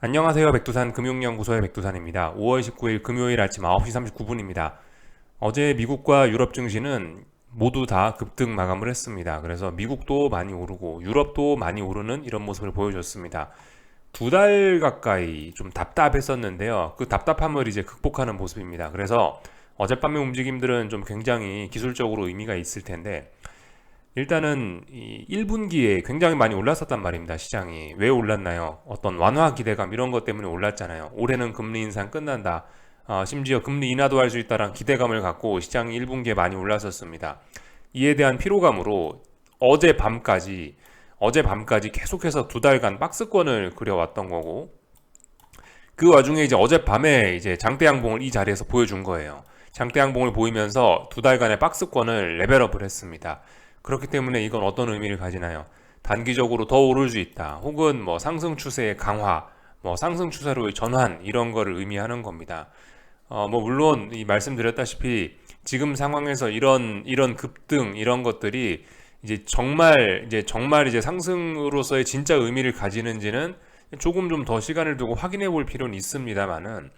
안녕하세요. 백두산 금융연구소의 백두산입니다. 5월 19일 금요일 아침 9시 39분입니다. 어제 미국과 유럽 증시는 모두 다 급등 마감을 했습니다. 그래서 미국도 많이 오르고 유럽도 많이 오르는 이런 모습을 보여줬습니다. 두 달 가까이 좀 답답했었는데요. 그 답답함을 이제 극복하는 모습입니다. 그래서 어젯밤의 움직임들은 좀 굉장히 기술적으로 의미가 있을 텐데 일단은 이 1분기에 굉장히 많이 올랐었단 말입니다. 시장이. 왜 올랐나요? 어떤 완화 기대감 이런 것 때문에 올랐잖아요. 올해는 금리 인상 끝난다. 심지어 금리 인하도 할 수 있다는 기대감을 갖고 시장이 1분기에 많이 올랐었습니다. 이에 대한 피로감으로 어제 밤까지 계속해서 두 달간 박스권을 그려왔던 거고 그 와중에 이제 어젯밤에 이제 장대 양봉을 이 자리에서 보여준 거예요. 장대 양봉을 보이면서 두 달간의 박스권을 레벨업을 했습니다. 그렇기 때문에 이건 어떤 의미를 가지나요? 단기적으로 더 오를 수 있다. 혹은 뭐 상승 추세의 강화, 뭐 상승 추세로의 전환 이런 거를 의미하는 겁니다. 뭐 물론 이 말씀드렸다시피 지금 상황에서 이런 급등 이런 것들이 이제 정말 상승으로서의 진짜 의미를 가지는지는 조금 좀 더 시간을 두고 확인해 볼 필요는 있습니다만은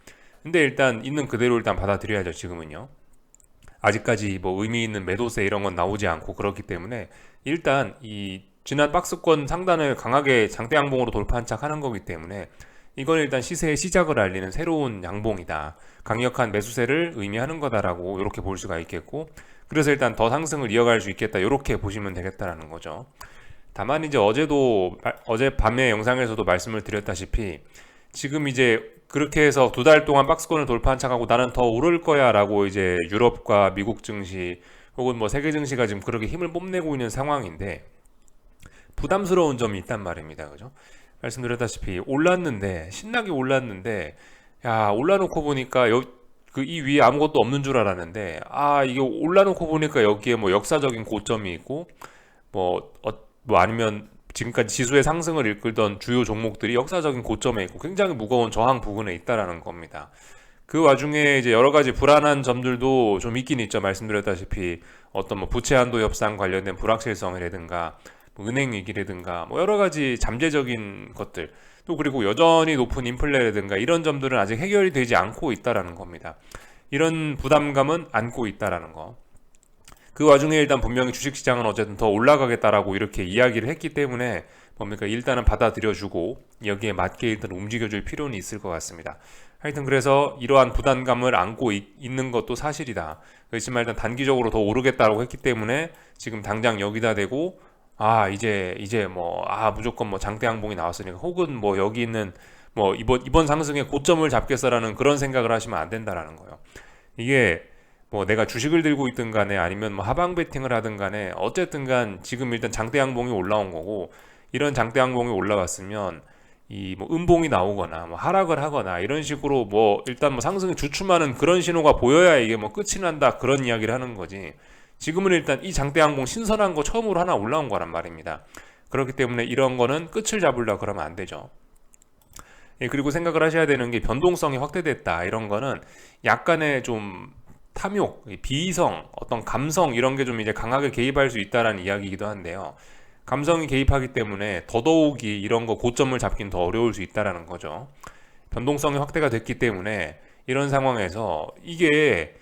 근데 일단 있는 그대로 일단 받아들여야죠. 지금은요. 아직까지 뭐 의미 있는 매도세 이런 건 나오지 않고 그렇기 때문에 일단 이 지난 박스권 상단을 강하게 장대 양봉으로 돌파한착하는 거기 때문에 이건 일단 시세의 시작을 알리는 새로운 양봉이다. 강력한 매수세를 의미하는 거다라고 이렇게 볼 수가 있겠고 그래서 일단 더 상승을 이어갈 수 있겠다 이렇게 보시면 되겠다라는 거죠. 다만 이제 어젯밤의 영상에서도 말씀을 드렸다시피 지금 이제 그렇게 해서 두 달 동안 박스권을 돌파한 척하고 나는 더 오를 거야라고 이제 유럽과 미국 증시 혹은 뭐 세계 증시가 지금 그렇게 힘을 뽐내고 있는 상황인데 부담스러운 점이 있단 말입니다. 그죠? 말씀드렸다시피 올랐는데 신나게 올랐는데 야 올라놓고 보니까 그 이 위에 아무것도 없는 줄 알았는데 이게 올라놓고 보니까 여기에 뭐 역사적인 고점이 있고 뭐, 뭐 아니면 지금까지 지수의 상승을 이끌던 주요 종목들이 역사적인 고점에 있고 굉장히 무거운 저항 부근에 있다라는 겁니다. 그 와중에 이제 여러 가지 불안한 점들도 좀 있긴 있죠. 말씀드렸다시피 어떤 뭐 부채 한도 협상 관련된 불확실성이라든가 뭐 은행 위기라든가 뭐 여러 가지 잠재적인 것들 또 그리고 여전히 높은 인플레라든가 이런 점들은 아직 해결이 되지 않고 있다라는 겁니다. 이런 부담감은 안고 있다라는 거. 그 와중에 일단 분명히 주식시장은 어쨌든 더 올라가겠다라고 이렇게 이야기를 했기 때문에 뭡니까 일단은 받아들여주고 여기에 맞게 일단 움직여줄 필요는 있을 것 같습니다. 하여튼 그래서 이러한 부담감을 안고 있는 것도 사실이다. 그렇지만 일단 단기적으로 더 오르겠다라고 했기 때문에 지금 당장 여기다 대고 이제 뭐 무조건 뭐 장대 항봉이 나왔으니까 혹은 뭐 여기 있는 뭐 이번 상승의 고점을 잡겠어라는 그런 생각을 하시면 안 된다라는 거예요. 이게 뭐 내가 주식을 들고 있든 간에 아니면 뭐 하방 베팅을 하든 간에 어쨌든 간 지금 일단 장대 항봉이 올라온 거고 이런 장대 항봉이 올라왔으면 이 뭐 음봉이 나오거나 뭐 하락을 하거나 이런 식으로 뭐 일단 뭐 상승이 주춤하는 그런 신호가 보여야 이게 뭐 끝이 난다 그런 이야기를 하는 거지. 지금은 일단 이 장대 항봉 신선한 거 처음으로 하나 올라온 거란 말입니다. 그렇기 때문에 이런 거는 끝을 잡으려 그러면 안 되죠. 예, 그리고 생각을 하셔야 되는 게 변동성이 확대됐다 이런 거는 약간의 좀 탐욕, 비이성, 어떤 감성 이런 게 좀 이제 강하게 개입할 수 있다라는 이야기이기도 한데요. 감성이 개입하기 때문에 더더욱이 이런 거 고점을 잡긴 더 어려울 수 있다라는 거죠. 변동성이 확대가 됐기 때문에 이런 상황에서 이게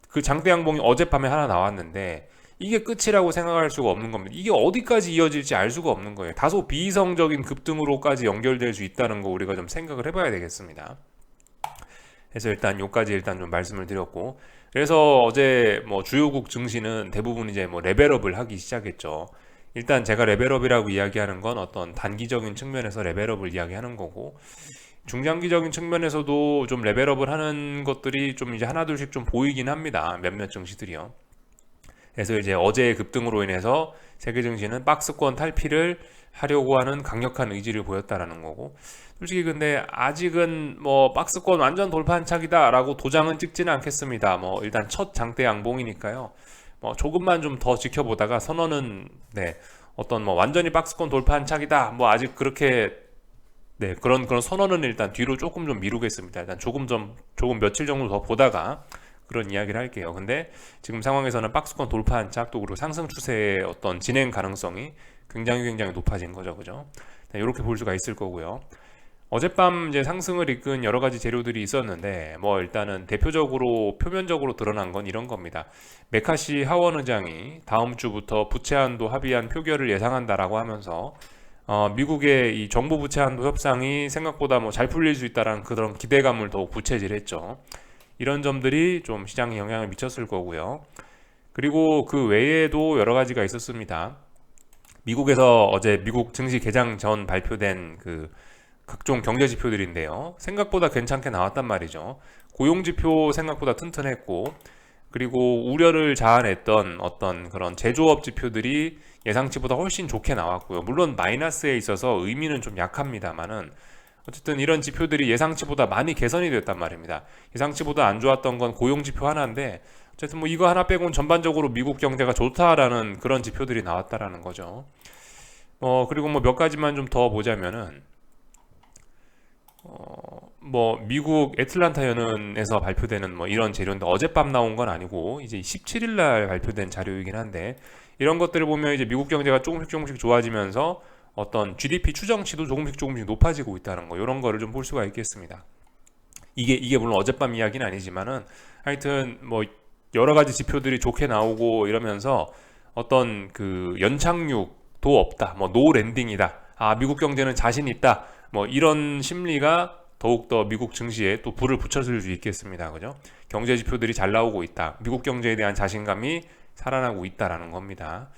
그 장대 양봉이 어젯밤에 하나 나왔는데 이게 끝이라고 생각할 수가 없는 겁니다. 이게 어디까지 이어질지 알 수가 없는 거예요. 다소 비이성적인 급등으로까지 연결될 수 있다는 거 우리가 좀 생각을 해봐야 되겠습니다. 그래서 일단 요까지 일단 좀 말씀을 드렸고 그래서 어제 뭐 주요국 증시는 대부분 이제 뭐 레벨업을 하기 시작했죠. 일단 제가 레벨업이라고 이야기하는 건 어떤 단기적인 측면에서 레벨업을 이야기하는 거고 중장기적인 측면에서도 좀 레벨업을 하는 것들이 좀 이제 하나둘씩 좀 보이긴 합니다. 몇몇 증시들이요. 그래서 이제 어제의 급등으로 인해서 세계 증시는 박스권 탈피를 하려고 하는 강력한 의지를 보였다라는 거고 솔직히 근데 아직은 뭐 박스권 완전 돌파한착이다라고 도장은 찍지는 않겠습니다. 뭐 일단 첫 장대 양봉이니까요. 뭐 조금만 좀 더 지켜보다가 선언은 어떤 뭐 완전히 박스권 돌파한착이다. 뭐 아직 그렇게 그런 선언은 일단 뒤로 조금 좀 미루겠습니다. 일단 조금 며칠 정도 더 보다가 그런 이야기를 할게요. 근데 지금 상황에서는 박스권 돌파한 짝도 그리고 상승 추세의 어떤 진행 가능성이 굉장히 높아진 거죠. 그죠? 이렇게 볼 수가 있을 거고요. 어젯밤 이제 상승을 이끈 여러 가지 재료들이 있었는데 뭐 일단은 대표적으로 표면적으로 드러난 건 이런 겁니다. 메카시 하원 의장이 다음 주부터 부채 한도 합의안 표결을 예상한다라고 하면서 미국의 이 정부 부채 한도 협상이 생각보다 뭐 잘 풀릴 수 있다라는 그런 기대감을 더욱 부채질했죠. 이런 점들이 좀 시장에 영향을 미쳤을 거고요. 그리고 그 외에도 여러 가지가 있었습니다. 미국에서 어제 미국 증시 개장 전 발표된 그 각종 경제 지표들인데요. 생각보다 괜찮게 나왔단 말이죠. 고용 지표 생각보다 튼튼했고, 그리고 우려를 자아냈던 어떤 그런 제조업 지표들이 예상치보다 훨씬 좋게 나왔고요. 물론 마이너스에 있어서 의미는 좀 약합니다만은 어쨌든 이런 지표들이 예상치보다 많이 개선이 됐단 말입니다. 예상치보다 안 좋았던 건 고용 지표 하나인데 어쨌든 뭐 이거 하나 빼고는 전반적으로 미국 경제가 좋다라는 그런 지표들이 나왔다라는 거죠. 그리고 뭐 몇 가지만 좀 더 보자면은 뭐 미국 애틀란타 연은에서 발표되는 뭐 이런 재료인데 어젯밤 나온 건 아니고 이제 17일 날 발표된 자료이긴 한데 이런 것들을 보면 이제 미국 경제가 조금씩 조금씩 좋아지면서 어떤 GDP 추정치도 조금씩 조금씩 높아지고 있다는 거 이런 거를 좀 볼 수가 있겠습니다. 이게 물론 어젯밤 이야기는 아니지만은 하여튼 뭐 여러 가지 지표들이 좋게 나오고 이러면서 어떤 그 연착륙도 없다. 뭐 노 랜딩이다. 아, 미국 경제는 자신 있다. 뭐 이런 심리가 더욱더 미국 증시에 또 불을 붙여줄 수 있겠습니다. 그죠? 경제 지표들이 잘 나오고 있다. 미국 경제에 대한 자신감이 살아나고 있다라는 겁니다.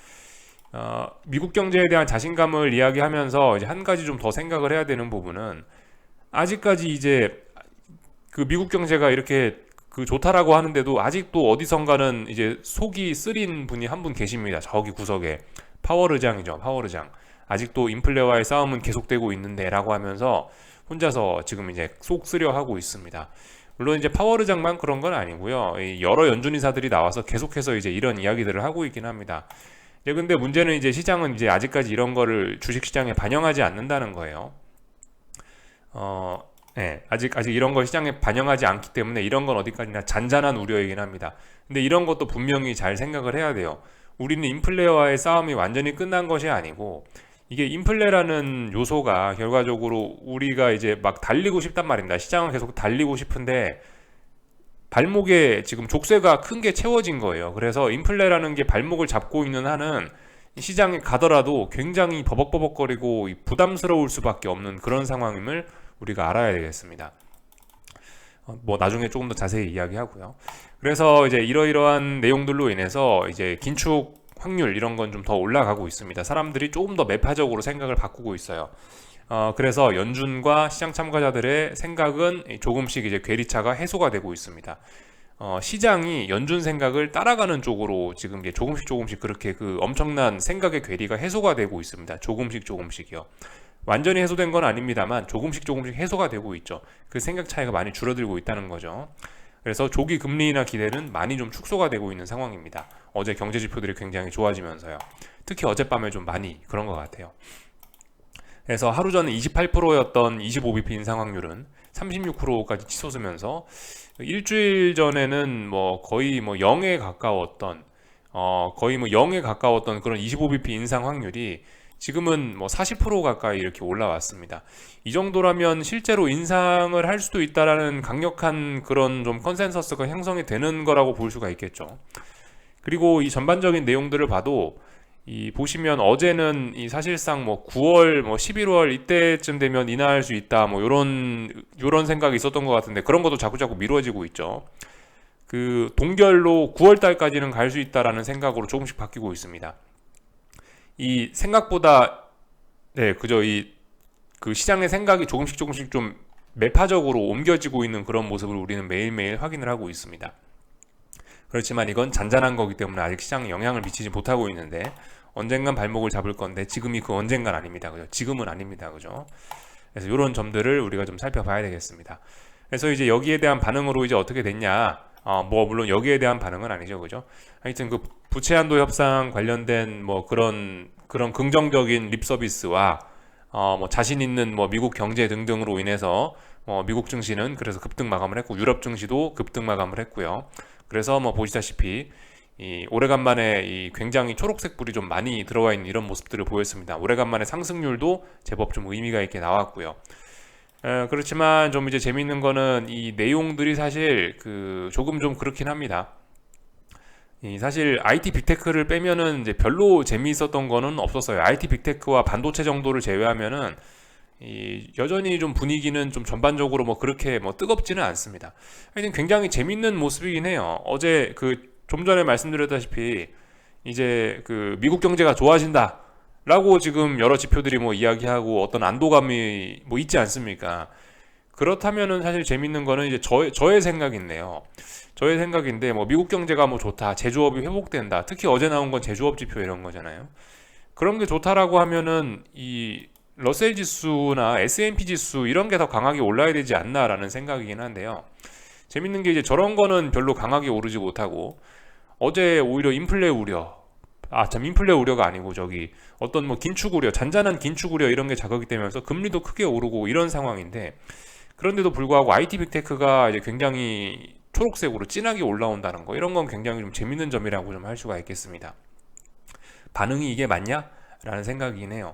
미국 경제에 대한 자신감을 이야기하면서 이제 한 가지 좀 더 생각을 해야 되는 부분은 아직까지 이제 그 미국 경제가 이렇게 그 좋다라고 하는데도 아직도 어디선가는 이제 속이 쓰린 분이 한 분 계십니다. 저기 구석에 파월 의장이죠. 파월 의장. 아직도 인플레와의 싸움은 계속되고 있는데라고 하면서 혼자서 지금 이제 속 쓰려 하고 있습니다. 물론 이제 파월 의장만 그런 건 아니고요. 여러 연준이사들이 나와서 계속해서 이제 이런 이야기들을 하고 있긴 합니다. 근데 문제는 이제 시장은 이제 아직까지 이런 거를 주식시장에 반영하지 않는다는 거예요. 네, 아직 이런 걸 시장에 반영하지 않기 때문에 이런 건 어디까지나 잔잔한 우려이긴 합니다. 근데 이런 것도 분명히 잘 생각을 해야 돼요. 우리는 인플레와의 싸움이 완전히 끝난 것이 아니고 이게 인플레라는 요소가 결과적으로 우리가 이제 막 달리고 싶단 말입니다. 시장은 계속 달리고 싶은데 발목에 지금 족쇄가 큰 게 채워진 거예요. 그래서 인플레라는 게 발목을 잡고 있는 한은 시장에 가더라도 굉장히 버벅버벅거리고 부담스러울 수밖에 없는 그런 상황임을 우리가 알아야 되겠습니다. 뭐 나중에 조금 더 자세히 이야기하고요. 그래서 이제 이러이러한 내용들로 인해서 이제 긴축 확률 이런 건 좀 더 올라가고 있습니다. 사람들이 조금 더 매파적으로 생각을 바꾸고 있어요. 그래서 연준과 시장 참가자들의 생각은 조금씩 이제 괴리차가 해소가 되고 있습니다. 시장이 연준 생각을 따라가는 쪽으로 지금 이제 조금씩 그렇게 그 엄청난 생각의 괴리가 해소가 되고 있습니다. 조금씩이요. 완전히 해소된 건 아닙니다만 조금씩 해소가 되고 있죠. 그 생각 차이가 많이 줄어들고 있다는 거죠. 그래서 조기 금리 인하 기대는 많이 좀 축소가 되고 있는 상황입니다. 어제 경제 지표들이 굉장히 좋아지면서요. 특히 어젯밤에 좀 많이 그런 것 같아요. 그래서 하루 전 28%였던 25bp 인상 확률은 36%까지 치솟으면서 일주일 전에는 뭐 거의 뭐 0에 가까웠던 그런 25bp 인상 확률이 지금은 뭐 40% 가까이 이렇게 올라왔습니다. 이 정도라면 실제로 인상을 할 수도 있다라는 강력한 그런 좀 컨센서스가 형성이 되는 거라고 볼 수가 있겠죠. 그리고 이 전반적인 내용들을 봐도 보시면 어제는 사실상 뭐 9월, 뭐 11월 이때쯤 되면 인하할 수 있다, 뭐 요런 생각이 있었던 것 같은데 그런 것도 자꾸 미뤄지고 있죠. 그 동결로 9월 달까지는 갈 수 있다라는 생각으로 조금씩 바뀌고 있습니다. 이 생각보다 그저 그 시장의 생각이 조금씩 좀 매파적으로 옮겨지고 있는 그런 모습을 우리는 매일매일 확인을 하고 있습니다. 그렇지만 이건 잔잔한 거기 때문에 아직 시장에 영향을 미치지 못하고 있는데 언젠간 발목을 잡을 건데 지금이 그 언젠간 아닙니다. 그죠? 지금은 아닙니다. 그죠? 그래서 이런 점들을 우리가 좀 살펴봐야 되겠습니다. 그래서 이제 여기에 대한 반응으로 이제 어떻게 됐냐? 뭐 물론 여기에 대한 반응은 아니죠. 그죠? 하여튼 그 부채 한도 협상 관련된 뭐 그런 긍정적인 립 서비스와 뭐 자신 있는 뭐 미국 경제 등등으로 인해서 미국 증시는 그래서 급등 마감을 했고 유럽 증시도 급등 마감을 했고요. 그래서 뭐 보시다시피 오래간만에 굉장히 초록색 불이 좀 많이 들어와 있는 이런 모습들을 보였습니다. 오래간만에 상승률도 제법 좀 의미가 있게 나왔고요. 그렇지만 좀 이제 재밌는 거는 이 내용들이 사실 그 조금 좀 그렇긴 합니다. 이 사실 IT 빅테크를 빼면은 이제 별로 재미있었던 거는 없었어요. IT 빅테크와 반도체 정도를 제외하면은 이 여전히 좀 분위기는 좀 전반적으로 뭐 그렇게 뭐 뜨겁지는 않습니다. 하여튼 굉장히 재밌는 모습이긴 해요. 어제 그 좀 전에 말씀드렸다시피 이제 그 미국 경제가 좋아진다 라고 지금 여러 지표들이 뭐 이야기하고 어떤 안도감이 뭐 있지 않습니까? 그렇다면은 사실 재밌는 거는 이제 저의 생각인데요. 저의 생각인데 뭐 미국 경제가 뭐 좋다, 제조업이 회복된다. 특히 어제 나온 건 제조업 지표 이런 거잖아요. 그런 게 좋다라고 하면은 이 러셀 지수나 S&P 지수 이런 게 더 강하게 올라야 되지 않나라는 생각이긴 한데요. 재밌는 게 이제 저런 거는 별로 강하게 오르지 못하고 어제 오히려 인플레 우려, 참 인플레 우려가 아니고 저기 어떤 뭐 긴축 우려, 잔잔한 긴축 우려 이런 게 자극이 되면서 금리도 크게 오르고 이런 상황인데 그런데도 불구하고 IT 빅테크가 이제 굉장히 초록색으로 진하게 올라온다는 거 이런 건 굉장히 좀 재밌는 점이라고 좀 할 수가 있겠습니다. 반응이 이게 맞냐? 라는 생각이긴 해요.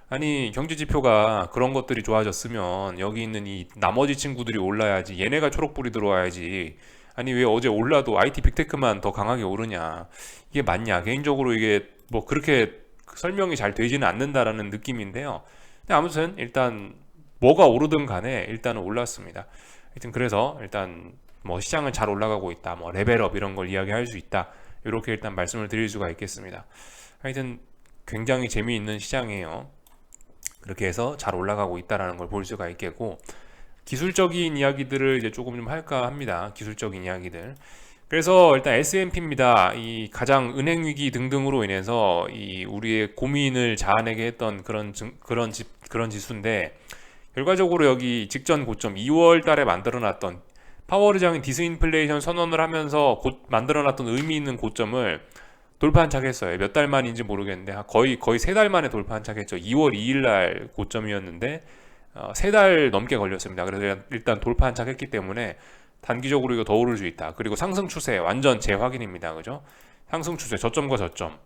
아니 경제 지표가 그런 것들이 좋아졌으면 여기 있는 이 나머지 친구들이 올라야지 얘네가 초록불이 들어와야지 아니 왜 어제 올라도 IT 빅테크만 더 강하게 오르냐 이게 맞냐 개인적으로 이게 뭐 그렇게 설명이 잘 되지는 않는다라는 느낌인데요. 근데 아무튼 일단 뭐가 오르든 간에 일단은 올랐습니다. 하여튼 그래서 일단 뭐 시장은 잘 올라가고 있다 뭐 레벨업 이런 걸 이야기할 수 있다 이렇게 일단 말씀을 드릴 수가 있겠습니다. 하여튼 굉장히 재미있는 시장이에요. 그렇게 해서 잘 올라가고 있다라는 걸 볼 수가 있겠고 기술적인 이야기들을 이제 조금 좀 할까 합니다. 기술적인 이야기들. 그래서 일단 S&P입니다. 이 가장 은행 위기 등등으로 인해서 이 우리의 고민을 자아내게 했던 그런 지수인데 결과적으로 여기 직전 고점 2월 달에 만들어놨던 파월 의장이 디스인플레이션 선언을 하면서 만들어놨던 의미 있는 고점을 돌파한 착했어요. 몇 달 만인지 모르겠는데 거의 세 달 만에 돌파한 착했죠. 2월 2일 날 고점이었는데 세 달 넘게 걸렸습니다. 그래서 일단 돌파한 착했기 때문에 단기적으로 이거 더 오를 수 있다. 그리고 상승 추세 완전 재확인입니다. 그죠? 상승 추세 저점과 저점,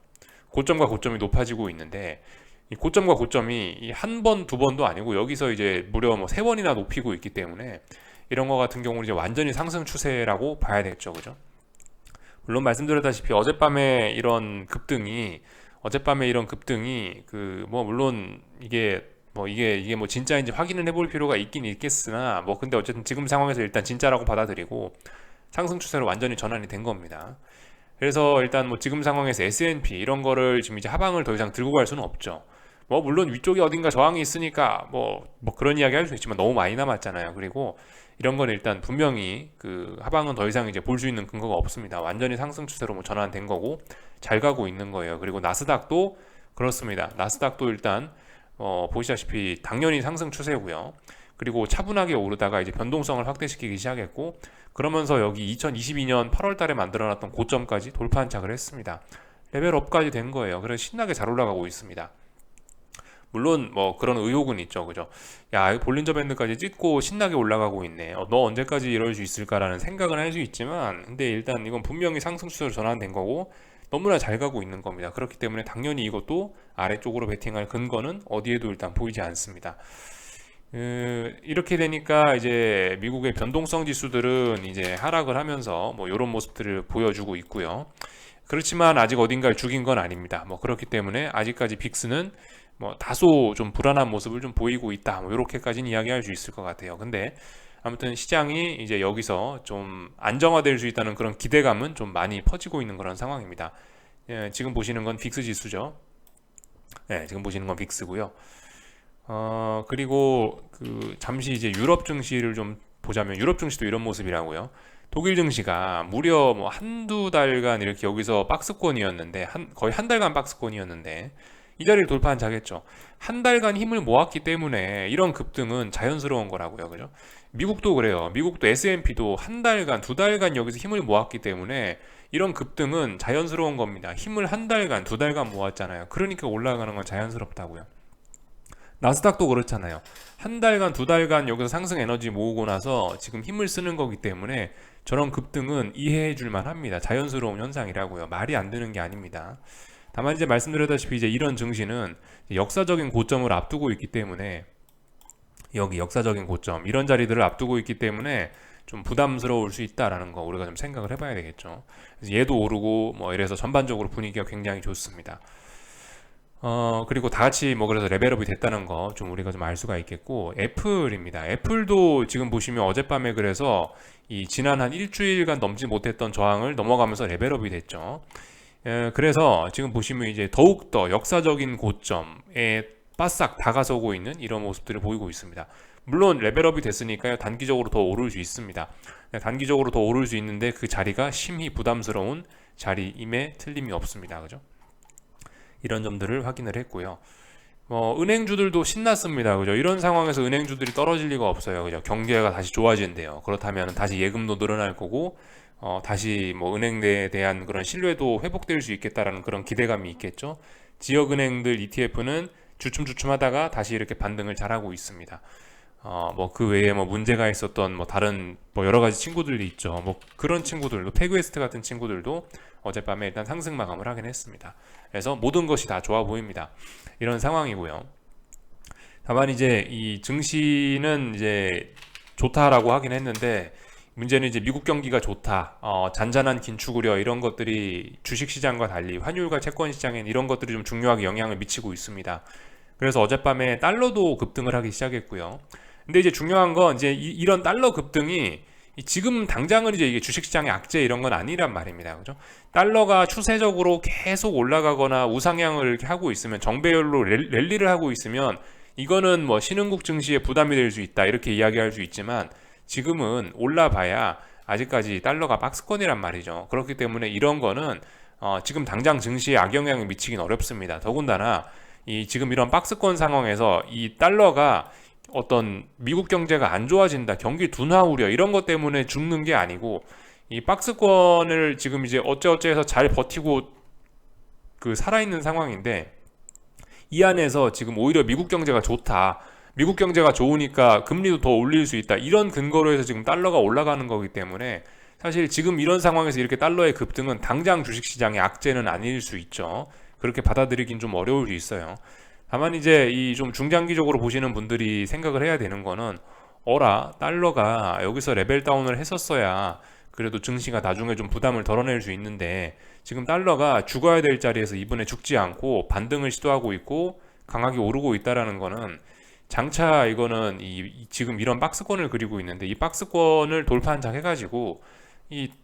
고점과 고점이 높아지고 있는데 이 고점과 고점이 한 번, 두 번도 아니고 여기서 이제 무려 뭐 세 번이나 높이고 있기 때문에 이런 거 같은 경우는 이제 완전히 상승 추세라고 봐야 되겠죠. 그죠? 물론 말씀드렸다시피 어젯밤에 이런 급등이 그 뭐 물론 이게 뭐 진짜인지 확인을 해볼 필요가 있긴 있겠으나 뭐 근데 어쨌든 지금 상황에서 일단 진짜라고 받아들이고 상승 추세로 완전히 전환이 된 겁니다. 그래서 일단 뭐 지금 상황에서 S&P 이런 거를 지금 이제 하방을 더 이상 들고 갈 수는 없죠. 뭐 물론 위쪽에 어딘가 저항이 있으니까 뭐 그런 이야기 할 수 있지만 너무 많이 남았잖아요. 그리고 이런 건 일단 분명히 그 하방은 더 이상 이제 볼 수 있는 근거가 없습니다. 완전히 상승 추세로 뭐 전환된 거고 잘 가고 있는 거예요. 그리고 나스닥도 그렇습니다. 나스닥도 일단 보시다시피 당연히 상승 추세고요. 그리고 차분하게 오르다가 이제 변동성을 확대시키기 시작했고 그러면서 여기 2022년 8월 달에 만들어놨던 고점까지 돌파한착을 했습니다. 레벨업까지 된 거예요. 그래서 신나게 잘 올라가고 있습니다. 물론 뭐 그런 의혹은 있죠. 그죠? 야, 볼린저 밴드까지 찍고 신나게 올라가고 있네. 너 언제까지 이럴 수 있을까라는 생각은 할 수 있지만 근데 일단 이건 분명히 상승 추세로 전환된 거고 너무나 잘 가고 있는 겁니다. 그렇기 때문에 당연히 이것도 아래쪽으로 베팅할 근거는 어디에도 일단 보이지 않습니다. 이렇게 되니까 이제 미국의 변동성 지수들은 이제 하락을 하면서 뭐 이런 모습들을 보여주고 있고요. 그렇지만 아직 어딘가를 죽인 건 아닙니다. 뭐 그렇기 때문에 아직까지 빅스는 뭐 다소 좀 불안한 모습을 좀 보이고 있다. 뭐 이렇게까지는 이야기할 수 있을 것 같아요. 근데 아무튼 시장이 이제 여기서 좀 안정화될 수 있다는 그런 기대감은 좀 많이 퍼지고 있는 그런 상황입니다. 지금 보시는 건 빅스 지수죠. 지금 보시는 건 빅스고요. 그리고 그 잠시 이제 유럽 증시를 좀 보자면 유럽 증시도 이런 모습이라고요. 독일 증시가 무려 뭐 한두 달간 이렇게 여기서 박스권이었는데 거의 한 달간 박스권이었는데 이 자리를 돌파한 자겠죠. 한 달간 힘을 모았기 때문에 이런 급등은 자연스러운 거라고요. 그죠? 미국도 그래요. 미국도 S&P도 한 달간, 두 달간 여기서 힘을 모았기 때문에 이런 급등은 자연스러운 겁니다. 힘을 한 달간, 두 달간 모았잖아요. 그러니까 올라가는 건 자연스럽다고요. 나스닥도 그렇잖아요. 한 달간, 두 달간 여기서 상승 에너지 모으고 나서 지금 힘을 쓰는 거기 때문에 저런 급등은 이해해 줄만 합니다. 자연스러운 현상이라고요. 말이 안 되는 게 아닙니다. 다만 이제 말씀드렸다시피 이제 이런 증시는 역사적인 고점을 앞두고 있기 때문에 여기 역사적인 고점 이런 자리들을 앞두고 있기 때문에 좀 부담스러울 수 있다라는 거 우리가 좀 생각을 해봐야 되겠죠. 그래서 얘도 오르고 뭐 이래서 전반적으로 분위기가 굉장히 좋습니다. 그리고 다 같이 뭐 그래서 레벨업이 됐다는 거 좀 우리가 좀 알 수가 있겠고, 애플입니다. 애플도 지금 보시면 어젯밤에 그래서 이 지난 한 일주일간 넘지 못했던 저항을 넘어가면서 레벨업이 됐죠. 그래서 지금 보시면 이제 더욱더 역사적인 고점에 바싹 다가서고 있는 이런 모습들을 보이고 있습니다. 물론 레벨업이 됐으니까요, 단기적으로 더 오를 수 있습니다. 단기적으로 더 오를 수 있는데 그 자리가 심히 부담스러운 자리임에 틀림이 없습니다. 그죠? 이런 점들을 확인을 했고요. 은행주들도 신났습니다. 그죠? 이런 상황에서 은행주들이 떨어질 리가 없어요. 그죠? 경제가 다시 좋아진대요. 그렇다면 다시 예금도 늘어날 거고, 다시 뭐 은행에 대한 그런 신뢰도 회복될 수 있겠다라는 그런 기대감이 있겠죠. 지역은행들 ETF는 주춤주춤하다가 다시 이렇게 반등을 잘하고 있습니다. 뭐 그 외에 뭐 문제가 있었던 뭐 다른 뭐 여러 가지 친구들이 있죠. 뭐 그런 친구들도, 페그웨스트 같은 친구들도 어젯밤에 일단 상승 마감을 하긴 했습니다. 그래서 모든 것이 다 좋아 보입니다. 이런 상황이고요. 다만 이제 이 증시는 이제 좋다라고 하긴 했는데, 문제는 이제 미국 경기가 좋다, 잔잔한 긴축 우려 이런 것들이 주식시장과 달리 환율과 채권시장엔 이런 것들이 좀 중요하게 영향을 미치고 있습니다. 그래서 어젯밤에 달러도 급등을 하기 시작했고요. 근데 이제 중요한 건 이제 이런 달러 급등이 지금 당장은 이제 이게 주식시장의 악재 이런 건 아니란 말입니다. 그죠? 달러가 추세적으로 계속 올라가거나 우상향을 이렇게 하고 있으면, 정배열로 랠리를 하고 있으면 이거는 뭐 신흥국 증시에 부담이 될 수 있다 이렇게 이야기할 수 있지만, 지금은 올라봐야 아직까지 달러가 박스권이란 말이죠. 그렇기 때문에 이런 거는 지금 당장 증시에 악영향을 미치긴 어렵습니다. 더군다나 지금 이런 박스권 상황에서 이 달러가 어떤 미국 경제가 안 좋아진다, 경기 둔화 우려 이런 것 때문에 죽는 게 아니고, 이 박스권을 지금 이제 어째어째해서 잘 버티고 그 살아있는 상황인데, 이 안에서 지금 오히려 미국 경제가 좋다, 미국 경제가 좋으니까 금리도 더 올릴 수 있다, 이런 근거로 해서 지금 달러가 올라가는 거기 때문에 사실 지금 이런 상황에서 이렇게 달러의 급등은 당장 주식시장의 악재는 아닐 수 있죠. 그렇게 받아들이긴 좀 어려울 수 있어요. 다만 이제 이 좀 중장기적으로 보시는 분들이 생각을 해야 되는 거는, 달러가 여기서 레벨 다운을 했었어야 그래도 증시가 나중에 좀 부담을 덜어낼 수 있는데, 지금 달러가 죽어야 될 자리에서 이번에 죽지 않고 반등을 시도하고 있고 강하게 오르고 있다라는 거는, 장차 이거는 지금 이런 박스권을 그리고 있는데, 이 박스권을 돌파한장 해가지고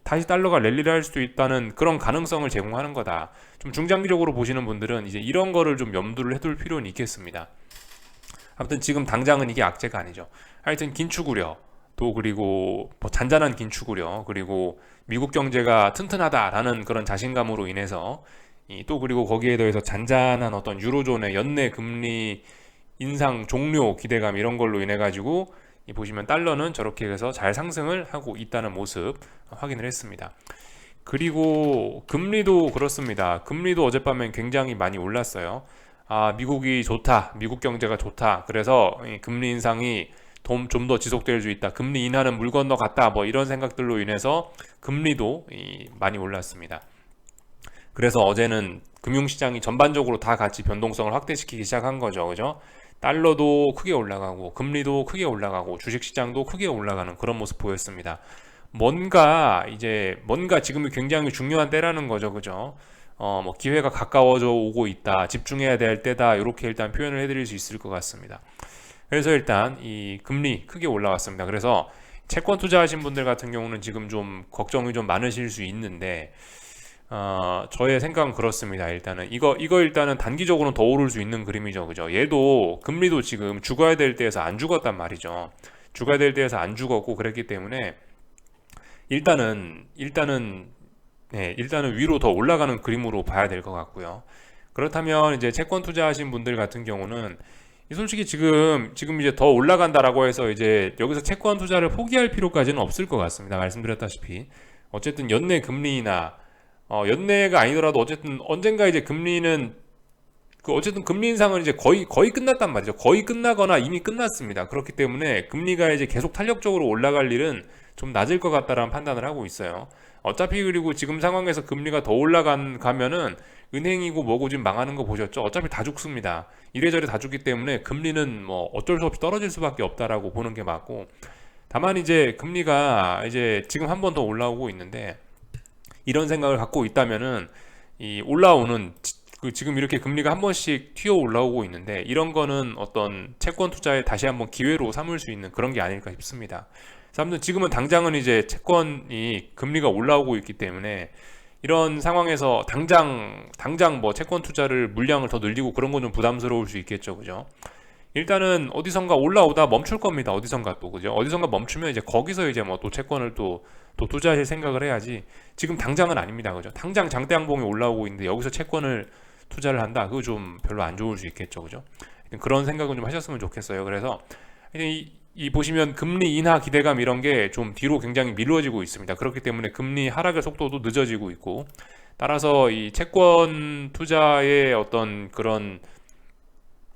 다시 달러가 랠리를 할 수도 있다는 그런 가능성을 제공하는 거다. 좀 중장기적으로 보시는 분들은 이제 이런 거를 좀 염두를 해둘 필요는 있겠습니다. 아무튼 지금 당장은 이게 악재가 아니죠. 하여튼 긴축 우려, 또 그리고 뭐 잔잔한 긴축 우려, 그리고 미국 경제가 튼튼하다라는 그런 자신감으로 인해서, 또 그리고 거기에 더해서 잔잔한 어떤 유로존의 연내 금리 인상 종료 기대감 이런 걸로 인해 가지고 보시면 달러는 저렇게 해서 잘 상승을 하고 있다는 모습 확인을 했습니다. 그리고 금리도 그렇습니다. 금리도 어젯밤엔 굉장히 많이 올랐어요. 미국이 좋다, 미국 경제가 좋다, 그래서 금리 인상이 좀 더 지속될 수 있다, 금리 인하는 물 건너갔다, 뭐 이런 생각들로 인해서 금리도 많이 올랐습니다. 그래서 어제는 금융시장이 전반적으로 다 같이 변동성을 확대시키기 시작한 거죠. 그죠? 달러도 크게 올라가고 금리도 크게 올라가고 주식시장도 크게 올라가는 그런 모습 보였습니다. 뭔가 지금이 굉장히 중요한 때라는 거죠. 그죠? 뭐 기회가 가까워져 오고 있다, 집중해야 될 때다, 이렇게 일단 표현을 해드릴 수 있을 것 같습니다. 그래서 일단 이 금리 크게 올라왔습니다. 그래서 채권 투자하신 분들 같은 경우는 지금 좀 걱정이 좀 많으실 수 있는데, 저의 생각은 그렇습니다. 일단은 이거 일단은 단기적으로는 더 오를 수 있는 그림이죠. 그죠? 얘도 금리도 지금 죽어야 될 때에서 안 죽었단 말이죠. 죽어야 될 때에서 안 죽었고 그랬기 때문에 일단은 위로 더 올라가는 그림으로 봐야 될 것 같고요. 그렇다면 이제 채권 투자하신 분들 같은 경우는 솔직히 지금 이제 더 올라간다라고 해서 이제 여기서 채권 투자를 포기할 필요까지는 없을 것 같습니다. 말씀드렸다시피 어쨌든 연내 금리나 연내가 아니더라도 어쨌든 언젠가 이제 금리는 어쨌든 금리 인상은 이제 거의 끝났단 말이죠. 거의 끝나거나 이미 끝났습니다. 그렇기 때문에 금리가 이제 계속 탄력적으로 올라갈 일은 좀 낮을 것 같다라는 판단을 하고 있어요. 어차피 그리고 지금 상황에서 금리가 더 올라가면은 은행이고 뭐고 지금 망하는 거 보셨죠? 어차피 다 죽습니다. 이래저래 다 죽기 때문에 금리는 뭐 어쩔 수 없이 떨어질 수밖에 없다라고 보는 게 맞고, 다만 이제 금리가 이제 지금 한 번 더 올라오고 있는데, 이런 생각을 갖고 있다면은 이 올라오는 지금 이렇게 금리가 한 번씩 튀어 올라오고 있는데, 이런 거는 어떤 채권 투자에 다시 한번 기회로 삼을 수 있는 그런 게 아닐까 싶습니다. 사람들은 지금은 당장은 이제 채권이 금리가 올라오고 있기 때문에 이런 상황에서 당장 뭐 채권 투자를 물량을 더 늘리고 그런 건 좀 부담스러울 수 있겠죠, 그죠? 일단은 어디선가 올라오다 멈출 겁니다. 어디선가 또, 그죠? 어디선가 멈추면 이제 거기서 이제 뭐 또 채권을 또 투자하실 생각을 해야지, 지금 당장은 아닙니다, 그죠? 당장 장대양봉이 올라오고 있는데 여기서 채권을 투자를 한다, 그거 좀 별로 안 좋을 수 있겠죠, 그죠? 그런 생각은 좀 하셨으면 좋겠어요. 그래서 이 보시면 금리 인하 기대감 이런 게 좀 뒤로 굉장히 미뤄지고 있습니다. 그렇기 때문에 금리 하락의 속도도 늦어지고 있고, 따라서 이 채권 투자의 어떤 그런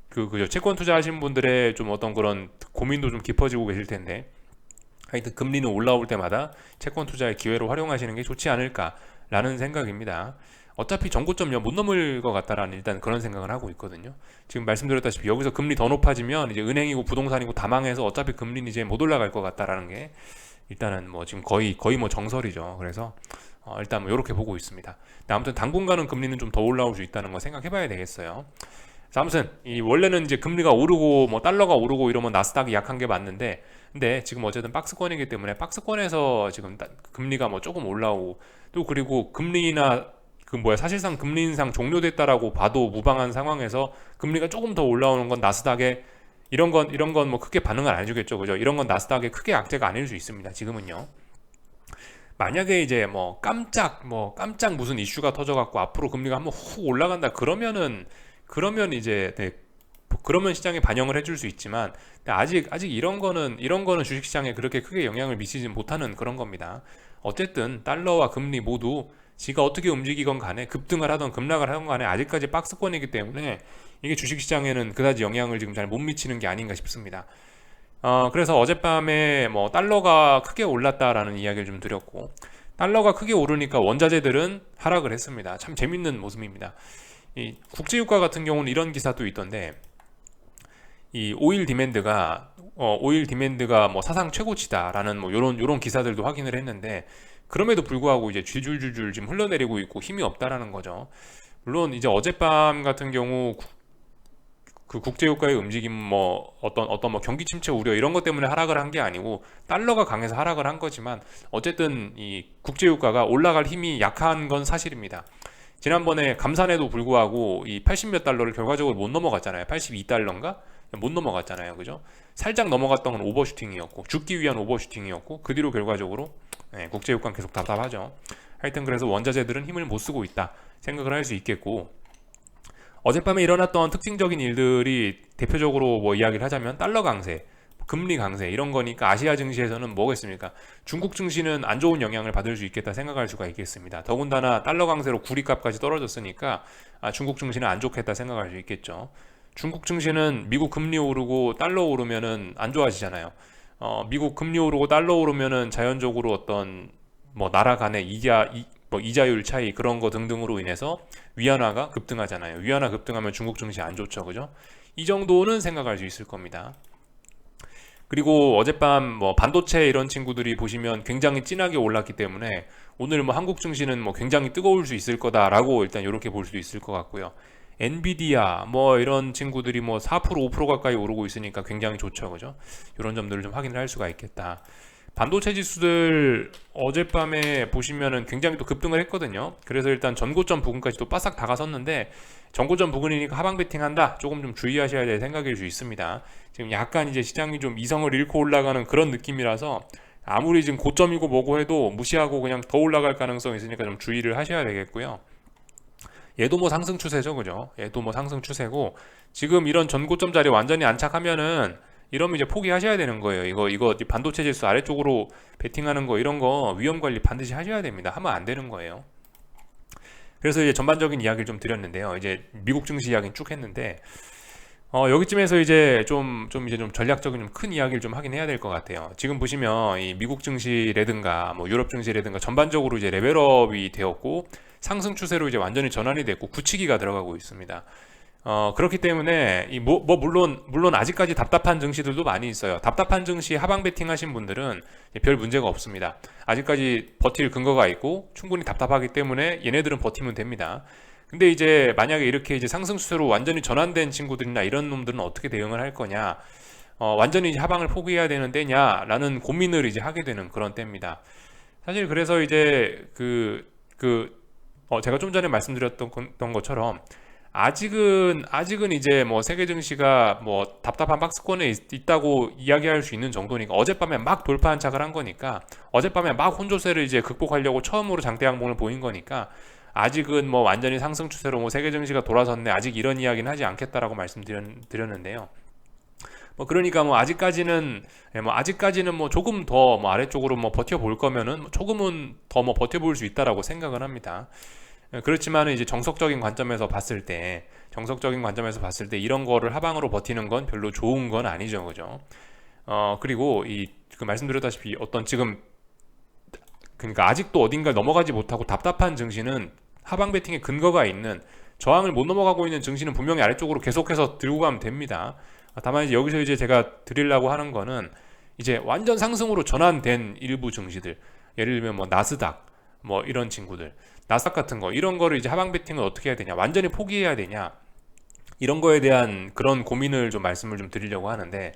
그죠, 채권 투자하신 분들의 좀 어떤 그런 고민도 좀 깊어지고 계실 텐데, 하여튼 금리는 올라올 때마다 채권 투자의 기회로 활용하시는 게 좋지 않을까라는 생각입니다. 어차피 전고점 못 넘을 것 같다라는 일단 그런 생각을 하고 있거든요. 지금 말씀드렸다시피 여기서 금리 더 높아지면 이제 은행이고 부동산이고 다 망해서 어차피 금리는 이제 못 올라갈 것 같다라는 게 일단은 뭐 지금 거의 뭐 정설이죠. 그래서 일단 뭐 이렇게 보고 있습니다. 근데 아무튼 당분간은 금리는 좀 더 올라올 수 있다는 거 생각해봐야 되겠어요. 자, 아무튼 이 원래는 이제 금리가 오르고 뭐 달러가 오르고 이러면 나스닥이 약한 게 맞는데, 근데 지금 어쨌든 박스권이기 때문에 박스권에서 지금 금리가 뭐 조금 올라오고, 또 그리고 금리나 사실상 금리 인상 종료됐다라고 봐도 무방한 상황에서 금리가 조금 더 올라오는 건 나스닥에 이런 건 뭐 크게 반응을 안 해주겠죠, 그죠? 이런 건 나스닥에 크게 악재가 아닐 수 있습니다. 지금은요. 만약에 이제 뭐 깜짝 무슨 이슈가 터져갖고 앞으로 금리가 한번 훅 올라간다 그러면 이제 그러면 시장에 반영을 해줄 수 있지만, 아직 이런 거는 주식시장에 그렇게 크게 영향을 미치지 못하는 그런 겁니다. 어쨌든 달러와 금리 모두 지가 어떻게 움직이건 간에 급등을 하던 급락을 하던 간에 아직까지 박스권이기 때문에 이게 주식시장에는 그다지 영향을 지금 잘 못 미치는 게 아닌가 싶습니다. 그래서 어젯밤에 뭐 달러가 크게 올랐다라는 이야기를 좀 드렸고, 달러가 크게 오르니까 원자재들은 하락을 했습니다. 참 재밌는 모습입니다. 이 국제유가 같은 경우는 이런 기사도 있던데, 이 오일 디맨드가 뭐 사상 최고치다라는 뭐 요런 기사들도 확인을 했는데, 그럼에도 불구하고 이제 줄줄줄줄 지금 흘러내리고 있고 힘이 없다라는 거죠. 물론 이제 어젯밤 같은 경우 그 국제유가의 움직임 뭐 어떤 뭐 경기 침체 우려 이런 것 때문에 하락을 한 게 아니고 달러가 강해서 하락을 한 거지만, 어쨌든 이 국제유가가 올라갈 힘이 약한 건 사실입니다. 지난번에 감산에도 불구하고 이 80몇 달러를 결과적으로 못 넘어갔잖아요. 82달러인가? 못 넘어갔잖아요. 그죠? 살짝 넘어갔던 건 오버슈팅이었고, 죽기 위한 오버슈팅이었고, 그 뒤로 결과적으로 국제유가는 계속 답답하죠. 하여튼 그래서 원자재들은 힘을 못 쓰고 있다 생각을 할 수 있겠고, 어젯밤에 일어났던 특징적인 일들이 대표적으로 뭐 이야기를 하자면 달러 강세, 금리 강세 이런 거니까 아시아 증시에서는 뭐겠습니까? 중국 증시는 안 좋은 영향을 받을 수 있겠다 생각할 수가 있겠습니다. 더군다나 달러 강세로 구리값까지 떨어졌으니까 중국 증시는 안 좋겠다 생각할 수 있겠죠. 중국 증시는 미국 금리 오르고 달러 오르면은 안 좋아지잖아요. 미국 금리 오르고 달러 오르면은 자연적으로 어떤 뭐 나라 간의 이자율 차이 그런 거 등등으로 인해서 위안화가 급등하잖아요. 위안화 급등하면 중국 증시 안 좋죠, 그죠? 이 정도는 생각할 수 있을 겁니다. 그리고 어젯밤 뭐 반도체 이런 친구들이 보시면 굉장히 진하게 올랐기 때문에 오늘 뭐 한국 증시는 뭐 굉장히 뜨거울 수 있을 거다라고 일단 이렇게 볼 수도 있을 것 같고요. 엔비디아 뭐 이런 친구들이 뭐 4% 5% 가까이 오르고 있으니까 굉장히 좋죠, 그죠? 이런 점들을 좀 확인을 할 수가 있겠다. 반도체 지수들 어젯밤에 보시면은 굉장히 또 급등을 했거든요. 그래서 일단 전고점 부근까지 또 바싹 다가섰는데, 전고점 부근이니까 하방 베팅한다, 조금 좀 주의하셔야 될 생각일 수 있습니다. 지금 약간 이제 시장이 좀 이성을 잃고 올라가는 그런 느낌이라서 아무리 지금 고점이고 뭐고 해도 무시하고 그냥 더 올라갈 가능성이 있으니까 좀 주의를 하셔야 되겠고요. 얘도 뭐 상승 추세죠, 그죠? 얘도 뭐 상승 추세고, 지금 이런 전고점 자리 완전히 안착하면은 이러면 이제 포기하셔야 되는 거예요. 이거 반도체 지수 아래쪽으로 베팅하는 거 이런 거 위험 관리 반드시 하셔야 됩니다. 하면 안 되는 거예요. 그래서 이제 전반적인 이야기를 좀 드렸는데요. 이제 미국 증시 이야기는 쭉 했는데, 여기쯤에서 이제 좀 전략적인 좀 큰 이야기를 좀 하긴 해야 될 것 같아요. 지금 보시면 이 미국 증시라든가 뭐 유럽 증시라든가 전반적으로 이제 레벨업이 되었고 상승 추세로 이제 완전히 전환이 됐고 굳히기가 들어가고 있습니다. 그렇기 때문에 물론 아직까지 답답한 증시들도 많이 있어요. 답답한 증시 하방 베팅 하신 분들은 별 문제가 없습니다. 아직까지 버틸 근거가 있고 충분히 답답하기 때문에 얘네들은 버티면 됩니다. 근데 이제 만약에 이렇게 이제 상승 추세로 완전히 전환된 친구들이나 이런 놈들은 어떻게 대응을 할 거냐? 완전히 이제 하방을 포기해야 되는 때냐라는 고민을 이제 하게 되는 그런 때입니다. 사실 그래서 이제 제가 좀 전에 말씀드렸던 것처럼 아직은 이제 뭐 세계 증시가 뭐 답답한 박스권에 있다고 이야기할 수 있는 정도니까 어젯밤에 막 돌파 한착을 한 거니까 어젯밤에 막 혼조세를 이제 극복하려고 처음으로 장대 양봉을 보인 거니까 아직은 뭐 완전히 상승 추세로 뭐 세계 증시가 돌아섰네 아직 이런 이야기는 하지 않겠다라고 말씀드렸는데요. 뭐 그러니까 뭐 아직까지는 뭐 조금 더 뭐 아래쪽으로 뭐 버텨볼 거면은 조금은 더 뭐 버텨볼 수 있다라고 생각을 합니다. 그렇지만 이제 정석적인 관점에서 봤을 때 이런 거를 하방으로 버티는 건 별로 좋은 건 아니죠, 그죠? 그리고 말씀드렸다시피 어떤 지금 그러니까 아직도 어딘가를 넘어가지 못하고 답답한 증시는 하방 베팅의 근거가 있는 저항을 못 넘어가고 있는 증시는 분명히 아래쪽으로 계속해서 들고 가면 됩니다. 다만 이제 여기서 이제 제가 드리려고 하는 거는 이제 완전 상승으로 전환된 일부 증시들, 예를 들면 뭐 나스닥, 뭐 이런 친구들, 나스닥 같은 거 이런 거를 이제 하방 베팅을 어떻게 해야 되냐, 완전히 포기해야 되냐 이런 거에 대한 그런 고민을 좀 말씀을 좀 드리려고 하는데.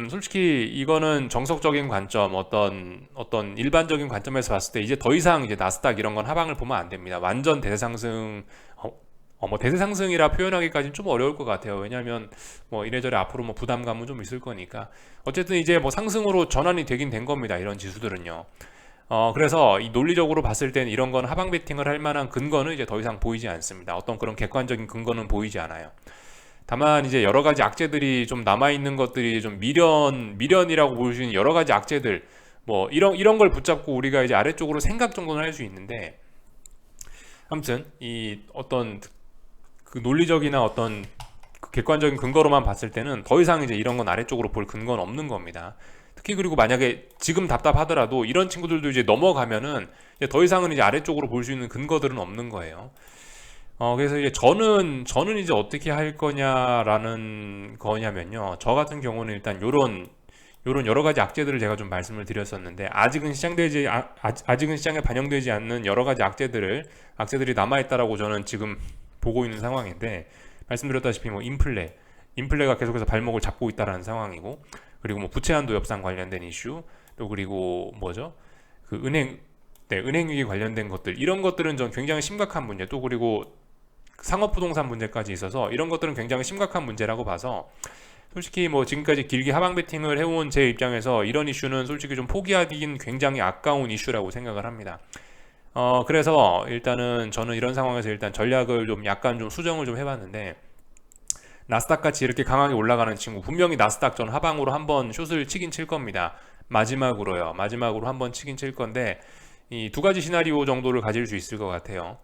솔직히 이거는 정석적인 관점, 어떤 일반적인 관점에서 봤을 때 이제 더 이상 이제 나스닥 이런 건 하방을 보면 안 됩니다. 완전 대세상승, 뭐 대세상승이라 표현하기까지는 좀 어려울 것 같아요. 왜냐하면 뭐 이래저래 앞으로 뭐 부담감은 좀 있을 거니까. 어쨌든 이제 뭐 상승으로 전환이 되긴 된 겁니다. 이런 지수들은요. 그래서 이 논리적으로 봤을 때는 이런 건 하방 베팅을 할 만한 근거는 이제 더 이상 보이지 않습니다. 어떤 그런 객관적인 근거는 보이지 않아요. 다만 이제 여러 가지 악재들이 좀 남아 있는 것들이 좀 미련이라고 볼 수 있는 여러 가지 악재들 뭐 이런 걸 붙잡고 우리가 이제 아래쪽으로 생각 정도는 할 수 있는데, 아무튼 이 어떤 그 논리적이나 어떤 그 객관적인 근거로만 봤을 때는 더 이상 이제 이런 건 아래쪽으로 볼 근거는 없는 겁니다. 특히 그리고 만약에 지금 답답하더라도 이런 친구들도 이제 넘어가면은 이제 더 이상은 이제 아래쪽으로 볼 수 있는 근거들은 없는 거예요. 그래서 이제 저는 이제 어떻게 할 거냐면요. 저 같은 경우는 일단 요런 여러 가지 악재들을 제가 좀 말씀을 드렸었는데, 아직은 시장에 반영되지 않는 여러 가지 악재들이 남아 있다라고 저는 지금 보고 있는 상황인데, 말씀드렸다시피 뭐 인플레가 계속해서 발목을 잡고 있다라는 상황이고, 그리고 뭐 부채 한도 협상 관련된 이슈, 또 그리고 뭐죠? 그 은행위기 관련된 것들, 이런 것들은 전 굉장히 심각한 문제, 또 그리고 상업부동산 문제까지 있어서 이런 것들은 굉장히 심각한 문제라고 봐서, 솔직히 뭐 지금까지 길게 하방 베팅을 해온 제 입장에서 이런 이슈는 솔직히 좀 포기하기는 굉장히 아까운 이슈라고 생각을 합니다. 그래서 일단은 저는 이런 상황에서 일단 전략을 좀 약간 좀 수정을 좀 해봤는데, 나스닥 같이 이렇게 강하게 올라가는 친구 분명히 나스닥 전 하방으로 한번 숏을 치긴 칠 겁니다. 마지막으로 한번 치긴 칠 건데, 이 두 가지 시나리오 정도를 가질 수 있을 것 같아요.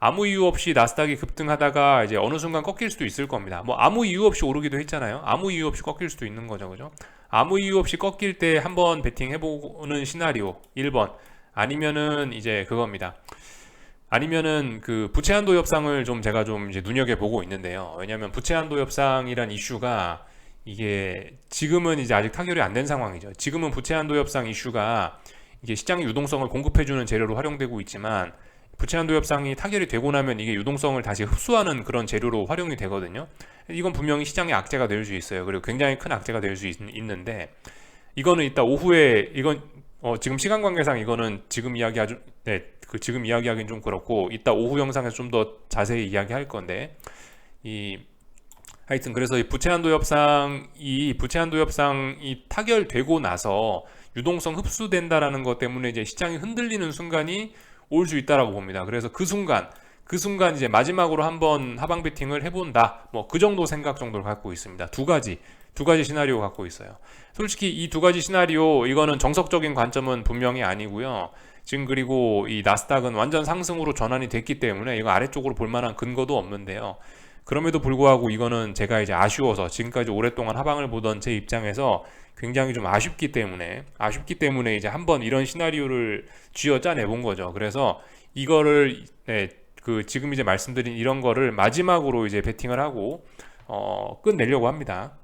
아무 이유 없이 나스닥이 급등하다가 이제 어느 순간 꺾일 수도 있을 겁니다. 뭐 아무 이유 없이 오르기도 했잖아요. 아무 이유 없이 꺾일 수도 있는 거죠, 그죠? 아무 이유 없이 꺾일 때 한번 베팅 해보는 시나리오 1번, 아니면은 이제 그겁니다. 아니면은 그 부채 한도 협상을 제가 좀 이제 눈여겨보고 있는데요. 왜냐하면 부채 한도 협상이란 이슈가 이게 지금은 이제 아직 타결이 안 된 상황이죠. 지금은 부채 한도 협상 이슈가 이게 시장의 유동성을 공급해주는 재료로 활용되고 있지만, 부채 한도 협상이 타결이 되고 나면 이게 유동성을 다시 흡수하는 그런 재료로 활용이 되거든요. 이건 분명히 시장의 악재가 될 수 있어요. 그리고 굉장히 큰 악재가 될 수 있는데, 이거는 이따 오후에 지금 시간 관계상 이거는 지금 이야기하기는 좀 그렇고, 이따 오후 영상에서 좀 더 자세히 이야기할 건데, 하여튼 그래서 이 부채 한도 협상이 타결되고 나서 유동성 흡수된다라는 것 때문에 이제 시장이 흔들리는 순간이 올 수 있다라고 봅니다. 그래서 그 순간 이제 마지막으로 한번 하방 베팅을 해본다. 뭐 그 정도 생각 정도를 갖고 있습니다. 두 가지 시나리오 갖고 있어요. 솔직히 이 두 가지 시나리오, 이거는 정석적인 관점은 분명히 아니고요. 지금 그리고 이 나스닥은 완전 상승으로 전환이 됐기 때문에 이거 아래쪽으로 볼 만한 근거도 없는데요. 그럼에도 불구하고 이거는 제가 이제 아쉬워서 지금까지 오랫동안 하방을 보던 제 입장에서 굉장히 좀 아쉽기 때문에 이제 한번 이런 시나리오를 쥐어 짜내 본 거죠. 그래서 이거를 그 지금 이제 말씀드린 이런 거를 마지막으로 이제 베팅을 하고 끝내려고 합니다.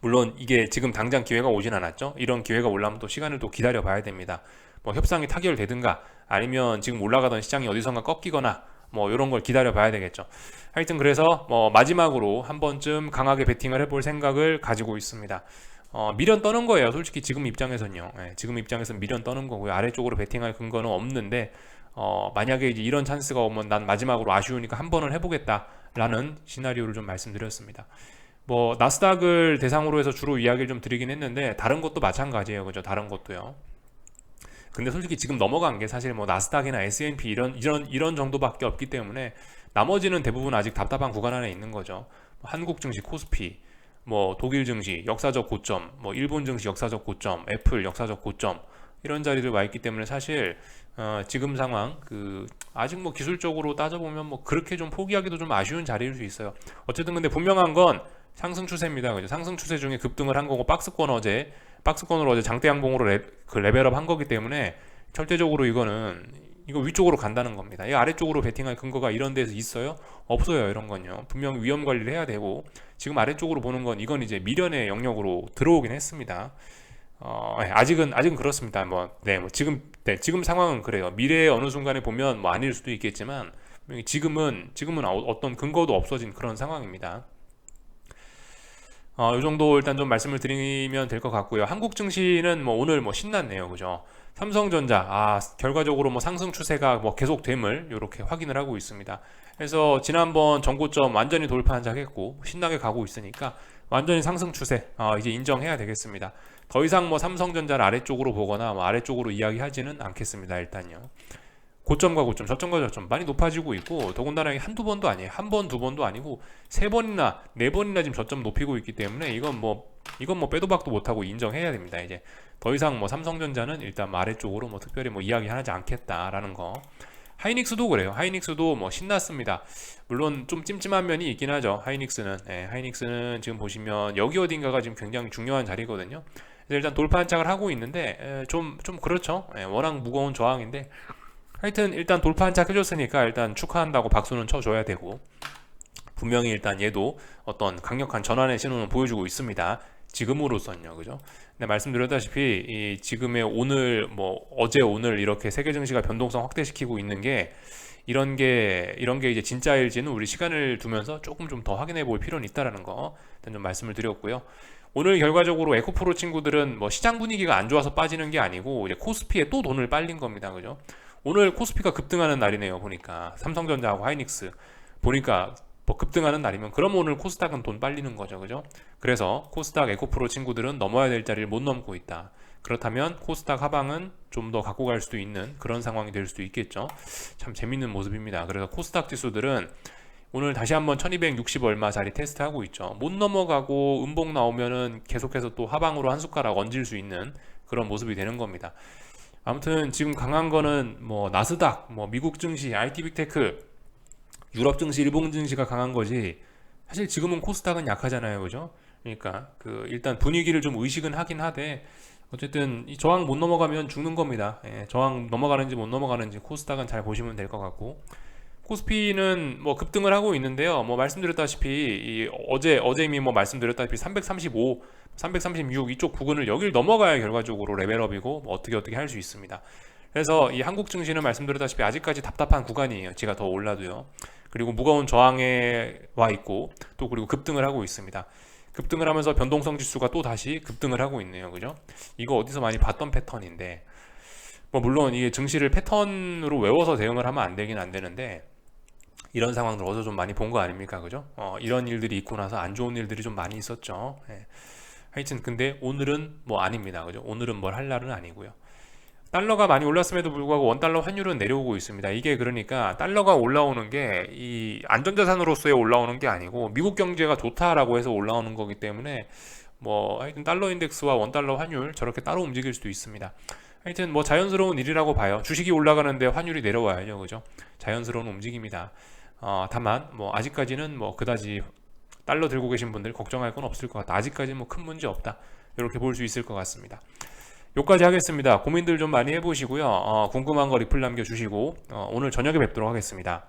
물론 이게 지금 당장 기회가 오진 않았죠. 이런 기회가 올라면 또 시간을 또 기다려 봐야 됩니다. 뭐 협상이 타결되든가 아니면 지금 올라가던 시장이 어디선가 꺾이거나 뭐 이런 걸 기다려 봐야 되겠죠. 하여튼 그래서 뭐 마지막으로 한 번쯤 강하게 베팅을 해볼 생각을 가지고 있습니다. 미련 떠는 거예요. 솔직히 지금 입장에서는요. 지금 입장에서는 미련 떠는 거고요. 아래쪽으로 베팅할 근거는 없는데 만약에 이제 이런 찬스가 오면 난 마지막으로 아쉬우니까 한 번은 해보겠다라는 시나리오를 좀 말씀드렸습니다. 뭐 나스닥을 대상으로 해서 주로 이야기를 좀 드리긴 했는데 다른 것도 마찬가지예요. 그죠? 다른 것도요. 근데 솔직히 지금 넘어간 게 사실 뭐 나스닥이나 S&P 이런 정도밖에 없기 때문에 나머지는 대부분 아직 답답한 구간 안에 있는 거죠. 한국 증시 코스피, 뭐 독일 증시 역사적 고점, 뭐 일본 증시 역사적 고점, 애플 역사적 고점 이런 자리를 와 있기 때문에 사실 지금 상황 아직 뭐 기술적으로 따져보면 뭐 그렇게 좀 포기하기도 좀 아쉬운 자리일 수 있어요. 어쨌든 근데 분명한 건 상승 추세입니다. 그죠? 상승 추세 중에 급등을 한 거고 박스권으로 어제 장대 양봉으로 레벨업 한 거기 때문에 절대적으로 이거 위쪽으로 간다는 겁니다. 이 아래쪽으로 베팅할 근거가 이런 데서 있어요? 없어요. 이런 건요. 분명 위험 관리를 해야 되고 지금 아래쪽으로 보는 건 이건 이제 미련의 영역으로 들어오긴 했습니다. 아직은 그렇습니다. 지금 상황은 그래요. 미래의 어느 순간에 보면 뭐 아닐 수도 있겠지만 지금은 어떤 근거도 없어진 그런 상황입니다. 이 정도 일단 좀 말씀을 드리면 될 것 같고요. 한국 증시는 뭐 오늘 뭐 신났네요. 그죠? 삼성전자, 결과적으로 뭐 상승 추세가 뭐 계속됨을 이렇게 확인을 하고 있습니다. 그래서 지난번 전고점 완전히 돌파 한작했고 신나게 가고 있으니까 완전히 상승 추세, 이제 인정해야 되겠습니다. 더 이상 뭐 삼성전자를 아래쪽으로 보거나 뭐 아래쪽으로 이야기하지는 않겠습니다. 일단요. 고점과 고점, 저점과 저점 많이 높아지고 있고 더군다나 한두 번도 아니에요. 한 번, 두 번도 아니고 세 번이나 네 번이나 지금 저점 높이고 있기 때문에 이건 뭐 빼도 박도 못하고 인정해야 됩니다. 이제 더 이상 뭐 삼성전자는 일단 아래쪽으로 뭐 특별히 뭐 이야기하지 않겠다라는 거. 하이닉스도 그래요. 하이닉스도 뭐 신났습니다. 물론 좀 찜찜한 면이 있긴 하죠. 하이닉스는 지금 보시면 여기 어딘가가 지금 굉장히 중요한 자리거든요. 그래서 일단 돌파 한착을 하고 있는데 좀 그렇죠. 워낙 무거운 저항인데 하여튼 일단 돌파 한착 해줬으니까 일단 축하한다고 박수는 쳐줘야 되고 분명히 일단 얘도 어떤 강력한 전환의 신호는 보여주고 있습니다. 지금으로선요, 그죠? 근데 말씀드렸다시피 이 지금의 오늘 어제 오늘 이렇게 세계 증시가 변동성 확대시키고 있는 게 이런 게 이제 진짜일지는 우리 시간을 두면서 조금 좀 더 확인해 볼 필요는 있다라는 거 일단 좀 말씀을 드렸고요. 오늘 결과적으로 에코프로 친구들은 뭐 시장 분위기가 안 좋아서 빠지는 게 아니고 이제 코스피에 또 돈을 빨린 겁니다, 그죠? 오늘 코스피가 급등하는 날이네요. 보니까 삼성전자하고 하이닉스 보니까 뭐 급등하는 날이면 그럼 오늘 코스닥은 돈 빨리는 거죠, 그죠? 그래서 코스닥 에코프로 친구들은 넘어야 될 자리를 못 넘고 있다. 그렇다면 코스닥 하방은 좀 더 갖고 갈 수도 있는 그런 상황이 될 수도 있겠죠. 참 재밌는 모습입니다. 그래서 코스닥 지수들은 오늘 다시 한번 1260 얼마 자리 테스트하고 있죠. 못 넘어가고 음봉 나오면은 계속해서 또 하방으로 한 숟가락 얹을 수 있는 그런 모습이 되는 겁니다. 아무튼 지금 강한 거는 뭐 나스닥, 뭐 미국 증시, IT 빅테크, 유럽 증시, 일본 증시가 강한 거지. 사실 지금은 코스닥은 약하잖아요, 그죠? 그러니까 일단 분위기를 좀 의식은 하긴 하되 어쨌든 이 저항 못 넘어가면 죽는 겁니다. 저항 넘어가는지 못 넘어가는지 코스닥은 잘 보시면 될 것 같고 코스피는 뭐 급등을 하고 있는데요. 뭐 말씀드렸다시피 어제 이미 뭐 말씀드렸다시피 335, 336 이쪽 부근을 여길 넘어가야 결과적으로 레벨업이고 뭐 어떻게 할 수 있습니다. 그래서 이 한국 증시는 말씀드렸다시피 아직까지 답답한 구간이에요. 제가 더 올라도요. 그리고 무거운 저항에 와 있고 또 그리고 급등을 하고 있습니다. 급등을 하면서 변동성 지수가 또 다시 급등을 하고 있네요. 그죠? 이거 어디서 많이 봤던 패턴인데 뭐 물론 이게 증시를 패턴으로 외워서 대응을 하면 안 되는데 이런 상황들 어디서 좀 많이 본 거 아닙니까? 그죠? 이런 일들이 있고 나서 안 좋은 일들이 좀 많이 있었죠. 하여튼 근데 오늘은 뭐 아닙니다. 그죠? 오늘은 뭘 할 날은 아니고요. 달러가 많이 올랐음에도 불구하고 원달러 환율은 내려오고 있습니다. 이게 그러니까 달러가 올라오는 게 이 안전자산으로서의 올라오는 게 아니고 미국 경제가 좋다라고 해서 올라오는 거기 때문에 뭐 하여튼 달러 인덱스와 원달러 환율 저렇게 따로 움직일 수도 있습니다. 하여튼 뭐 자연스러운 일이라고 봐요. 주식이 올라가는데 환율이 내려와야죠, 그죠? 자연스러운 움직임이다. 다만 뭐 아직까지는 뭐 그다지 달러 들고 계신 분들 걱정할 건 없을 것 같다. 아직까지는 뭐 큰 문제 없다. 이렇게 볼 수 있을 것 같습니다. 여기까지 하겠습니다. 고민들 좀 많이 해보시고요. 궁금한 거 리플 남겨주시고 오늘 저녁에 뵙도록 하겠습니다.